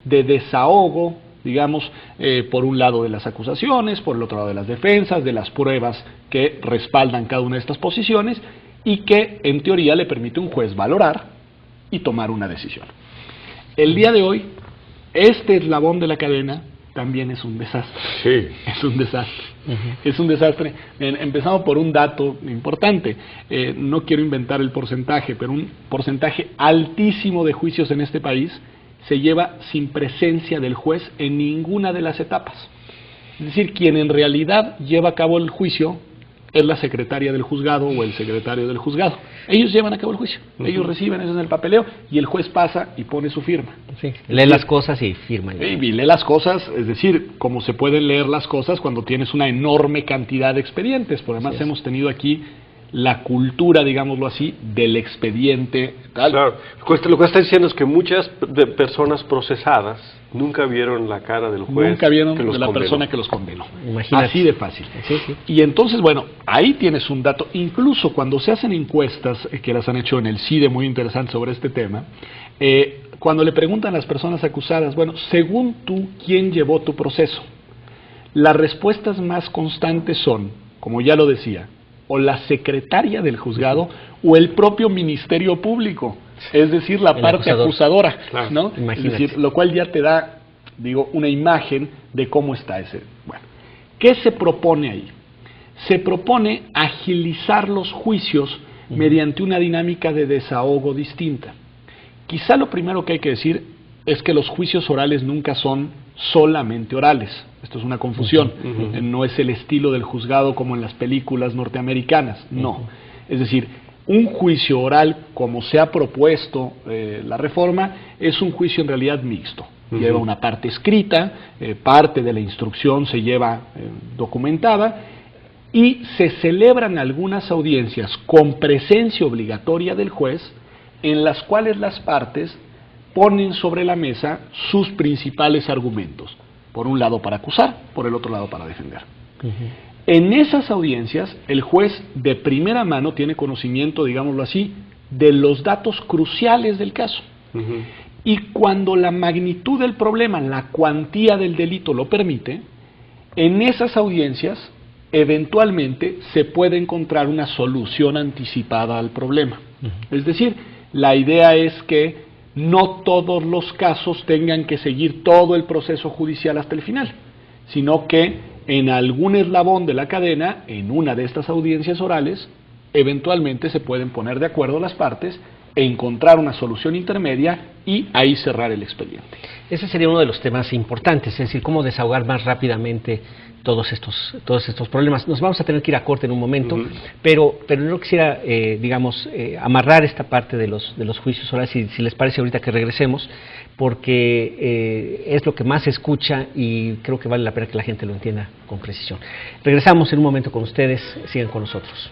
de desahogo, digamos, por un lado de las acusaciones, por el otro lado de las defensas, de las pruebas que respaldan cada una de estas posiciones y que en teoría le permite a un juez valorar y tomar una decisión. El día de hoy, este eslabón de la cadena también es un desastre. Sí. Es un desastre. Es un desastre. Empezamos por un dato importante. No quiero inventar el porcentaje, pero un porcentaje altísimo de juicios en este país se lleva sin presencia del juez en ninguna de las etapas. Es decir, quien en realidad lleva a cabo el juicio es la secretaria del juzgado o el secretario del juzgado. Ellos llevan a cabo el juicio, ellos reciben eso en el papeleo y el juez pasa y pone su firma. Sí, lee las cosas y firma. Y lee las cosas, es decir, como se pueden leer las cosas cuando tienes una enorme cantidad de expedientes, por además hemos tenido aquí la cultura, digámoslo así, del expediente tal. Claro, lo que está diciendo es que muchas personas procesadas nunca vieron la cara del juez. Nunca vieron que los de la condenó. persona que los condenó. Imagínate. Así de fácil. Sí, sí. Y entonces, bueno, ahí tienes un dato. Incluso cuando se hacen encuestas, que las han hecho en el CIDE muy interesante sobre este tema, cuando le preguntan a las personas acusadas, bueno, según tú, ¿quién llevó tu proceso? Las respuestas más constantes son, como ya lo decía, o la secretaria del juzgado o el propio Ministerio Público, es decir, la parte acusadora, claro, ¿no? Es decir, lo cual ya te da, digo, una imagen de cómo está ese. Bueno, ¿qué se propone ahí? Se propone agilizar los juicios mediante una dinámica de desahogo distinta. Quizá lo primero que hay que decir es que los juicios orales nunca son solamente orales. Esto es una confusión. No es el estilo del juzgado como en las películas norteamericanas. No. Es decir, un juicio oral, como se ha propuesto la reforma, es un juicio en realidad mixto. Lleva una parte escrita, parte de la instrucción se lleva documentada, y se celebran algunas audiencias con presencia obligatoria del juez, en las cuales las partes ponen sobre la mesa sus principales argumentos. Por un lado para acusar, por el otro lado para defender. En esas audiencias, el juez de primera mano tiene conocimiento, digámoslo así, de los datos cruciales del caso. Y cuando la magnitud del problema, la cuantía del delito lo permite, en esas audiencias, eventualmente se puede encontrar una solución anticipada al problema. Es decir, la idea es que no todos los casos tengan que seguir todo el proceso judicial hasta el final, sino que en algún eslabón de la cadena, en una de estas audiencias orales, eventualmente se pueden poner de acuerdo las partes, encontrar una solución intermedia y ahí cerrar el expediente. Ese sería uno de los temas importantes, es decir, cómo desahogar más rápidamente todos estos problemas. Nos vamos a tener que ir a corte en un momento, pero no quisiera, amarrar esta parte de los juicios orales, si les parece ahorita que regresemos, porque es lo que más se escucha y creo que vale la pena que la gente lo entienda con precisión. Regresamos en un momento con ustedes, sigan con nosotros.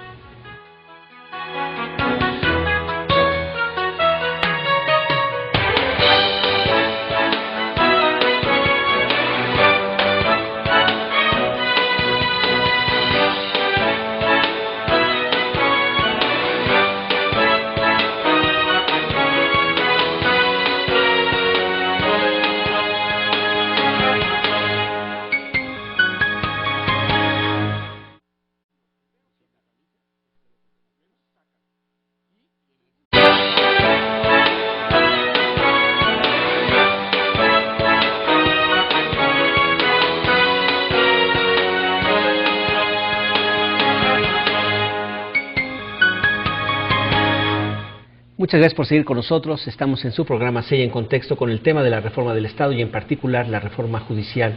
Muchas gracias por seguir con nosotros. Estamos en su programa Sella en Contexto con el tema de la reforma del Estado y en particular la reforma judicial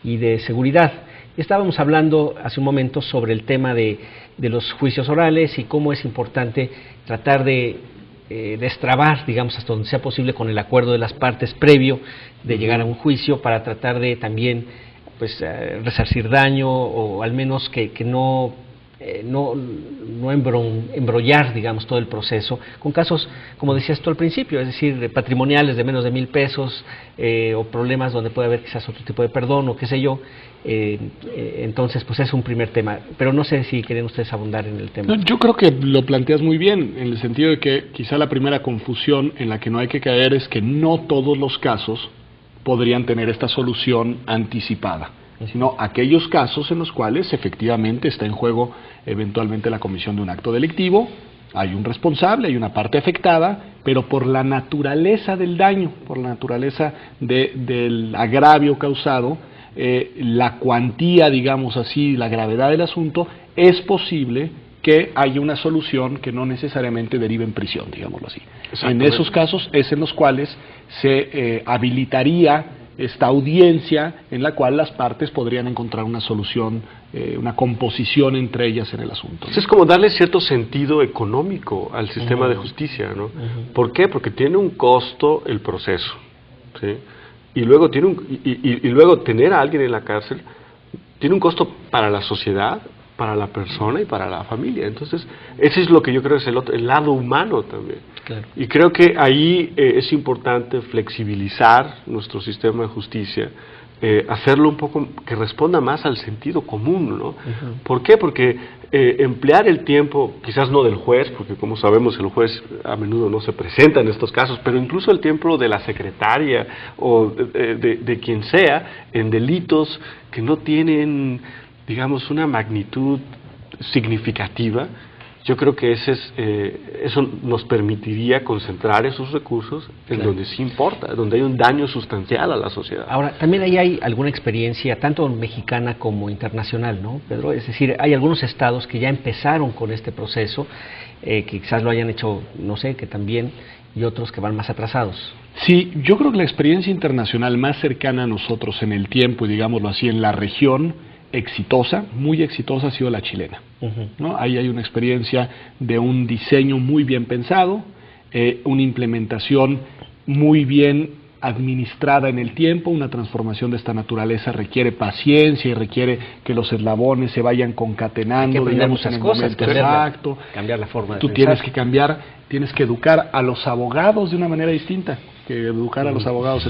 y de seguridad. Estábamos hablando hace un momento sobre el tema de los juicios orales y cómo es importante tratar de destrabar, digamos, hasta donde sea posible con el acuerdo de las partes previo de llegar a un juicio para tratar de también resarcir daño o al menos que no embrollar, digamos, todo el proceso con casos, como decías tú al principio, es decir, patrimoniales de menos de 1,000 pesos o problemas donde puede haber quizás otro tipo de perdón o qué sé yo. Entonces, pues es un primer tema, pero no sé si quieren ustedes abundar en el tema. No, yo creo que lo planteas muy bien, en el sentido de que quizá la primera confusión en la que no hay que caer es que no todos los casos podrían tener esta solución anticipada, sino aquellos casos en los cuales efectivamente está en juego eventualmente la comisión de un acto delictivo, hay un responsable, hay una parte afectada, pero por la naturaleza del daño, por la naturaleza del agravio causado, la cuantía, digamos así, la gravedad del asunto, es posible que haya una solución que no necesariamente derive en prisión, digámoslo así. En esos casos es en los cuales se habilitaría esta audiencia en la cual las partes podrían encontrar una solución, una composición entre ellas en el asunto. Es como darle cierto sentido económico al sistema de justicia, ¿no? ¿Por qué? Porque tiene un costo el proceso, ¿sí? Y luego luego tener a alguien en la cárcel tiene un costo para la sociedad, para la persona y para la familia. Entonces, ese es lo que yo creo es el lado humano también. Claro. Y creo que ahí es importante flexibilizar nuestro sistema de justicia, hacerlo un poco que responda más al sentido común, ¿no? ¿Por qué? Porque emplear el tiempo, quizás no del juez, porque como sabemos el juez a menudo no se presenta en estos casos, pero incluso el tiempo de la secretaria o de quien sea en delitos que no tienen, digamos, una magnitud significativa, yo creo que eso nos permitiría concentrar esos recursos en donde sí importa, donde hay un daño sustancial a la sociedad. Ahora, también ahí hay alguna experiencia, tanto mexicana como internacional, ¿no, Pedro? Es decir, hay algunos estados que ya empezaron con este proceso, que quizás lo hayan hecho, no sé, que también, y otros que van más atrasados. Sí, yo creo que la experiencia internacional más cercana a nosotros en el tiempo, y digámoslo así, en la región, exitosa, muy exitosa, ha sido la chilena, ¿no? Ahí hay una experiencia de un diseño muy bien pensado, una implementación muy bien administrada en el tiempo. Una transformación de esta naturaleza requiere paciencia y requiere que los eslabones se vayan concatenando, digamos, en el momento exacto. Cambiar la forma de Tú pensar. tienes que educar a los abogados de una manera distinta que educar a los abogados